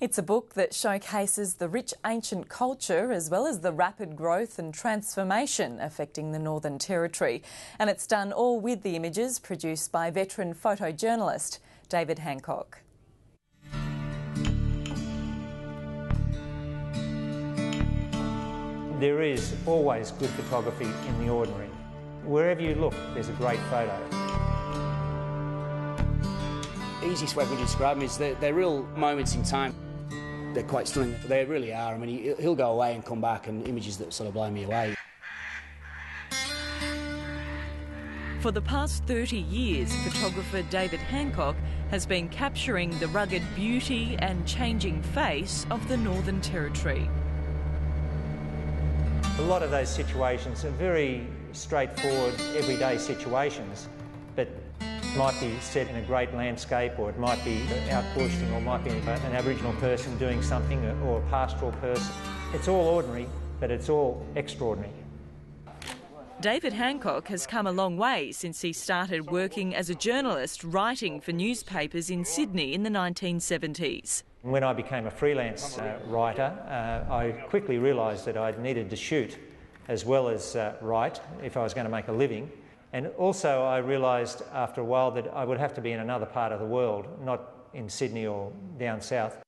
It's a book that showcases the rich ancient culture as well as the rapid growth and transformation affecting the Northern Territory. And it's done all with the images produced by veteran photojournalist David Hancock. There is always good photography in the ordinary. Wherever you look, there's a great photo. The easiest way to describe them is they're real moments in time. They're quite stunning. They really are. I mean, he'll go away and come back, and images that sort of blow me away. For the past 30 years, photographer David Hancock has been capturing the rugged beauty and changing face of the Northern Territory. A lot of those situations are very straightforward, everyday situations, but it might be set in a great landscape, or it might be out bushing, or it might be an Aboriginal person doing something, or a pastoral person. It's all ordinary, but it's all extraordinary. David Hancock has come a long way since he started working as a journalist writing for newspapers in Sydney in the 1970s. When I became a freelance writer, I quickly realised that I needed to shoot as well as write if I was going to make a living. And also I realised after a while that I would have to be in another part of the world, not in Sydney or down south.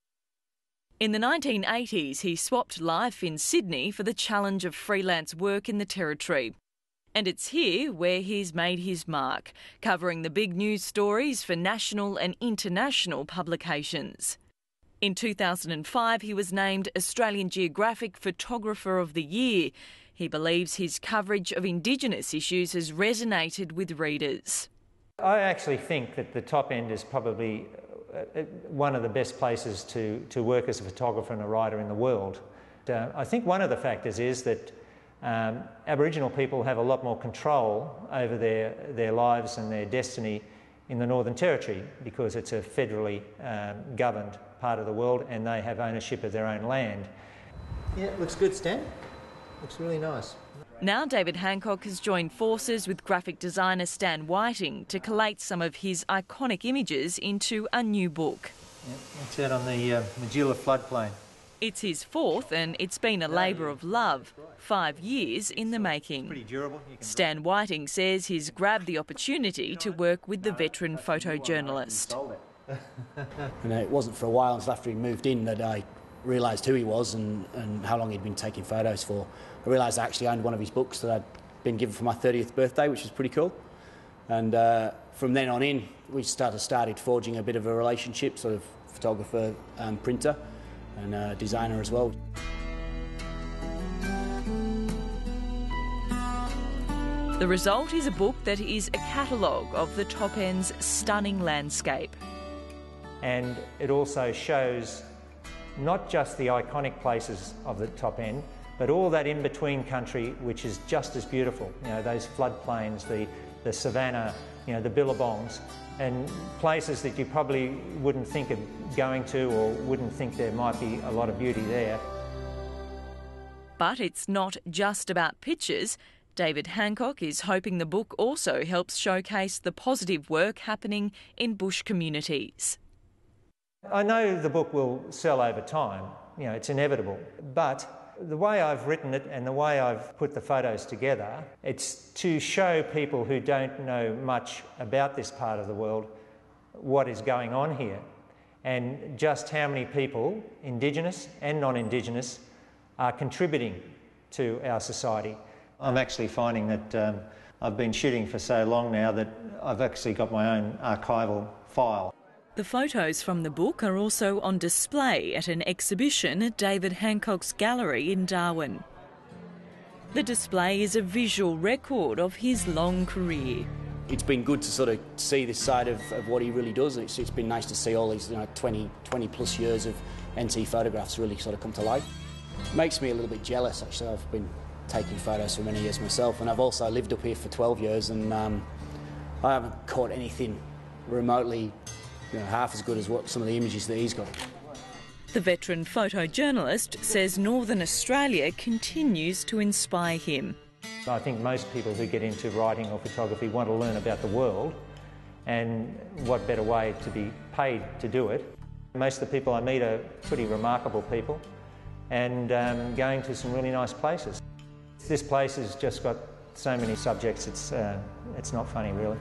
In the 1980s, he swapped life in Sydney for the challenge of freelance work in the Territory. And it's here where he's made his mark, covering the big news stories for national and international publications. In 2005, he was named Australian Geographic Photographer of the Year. He believes his coverage of Indigenous issues has resonated with readers. I actually think that the top end is probably one of the best places to work as a photographer and a writer in the world. I think one of the factors is that Aboriginal people have a lot more control over their lives and their destiny in the Northern Territory, because it's a federally governed part of the world and they have ownership of their own land. Yeah, it looks good, Stan. Looks really nice. Now David Hancock has joined forces with graphic designer Stan Whiting to collate some of his iconic images into a new book. Yep, it's out on the Magilla floodplain. It's his fourth, and it's been a labour of love, 5 years in the making. Pretty durable. Stan Whiting says he's grabbed the opportunity to work with the veteran photojournalist. And it wasn't for a while until after he moved in that I realised who he was and how long he'd been taking photos for. I realised I actually owned one of his books that I'd been given for my 30th birthday, which was pretty cool. And from then on in, we started forging a bit of a relationship, sort of photographer, printer, and designer as well. The result is a book that is a catalogue of the top end's stunning landscape. And it also shows not just the iconic places of the top end, but all that in-between country which is just as beautiful. You know, those floodplains, the savannah, you know, the billabongs, and places that you probably wouldn't think of going to or wouldn't think there might be a lot of beauty there. But it's not just about pictures. David Hancock is hoping the book also helps showcase the positive work happening in bush communities. I know the book will sell over time, you know, it's inevitable, but the way I've written it and the way I've put the photos together, it's to show people who don't know much about this part of the world what is going on here, and just how many people, Indigenous and non-Indigenous, are contributing to our society. I'm actually finding that I've been shooting for so long now that I've actually got my own archival file. The photos from the book are also on display at an exhibition at David Hancock's gallery in Darwin. The display is a visual record of his long career. It's been good to sort of see this side of what he really does. It's been nice to see all these 20 plus years of NT photographs really sort of come to life. It makes me a little bit jealous, actually. I've been taking photos for many years myself, and I've also lived up here for 12 years and I haven't caught anything remotely half as good as what some of the images that he's got. The veteran photojournalist says Northern Australia continues to inspire him. I think most people who get into writing or photography want to learn about the world, and what better way to be paid to do it. Most of the people I meet are pretty remarkable people and going to some really nice places. This place has just got so many subjects, it's not funny really.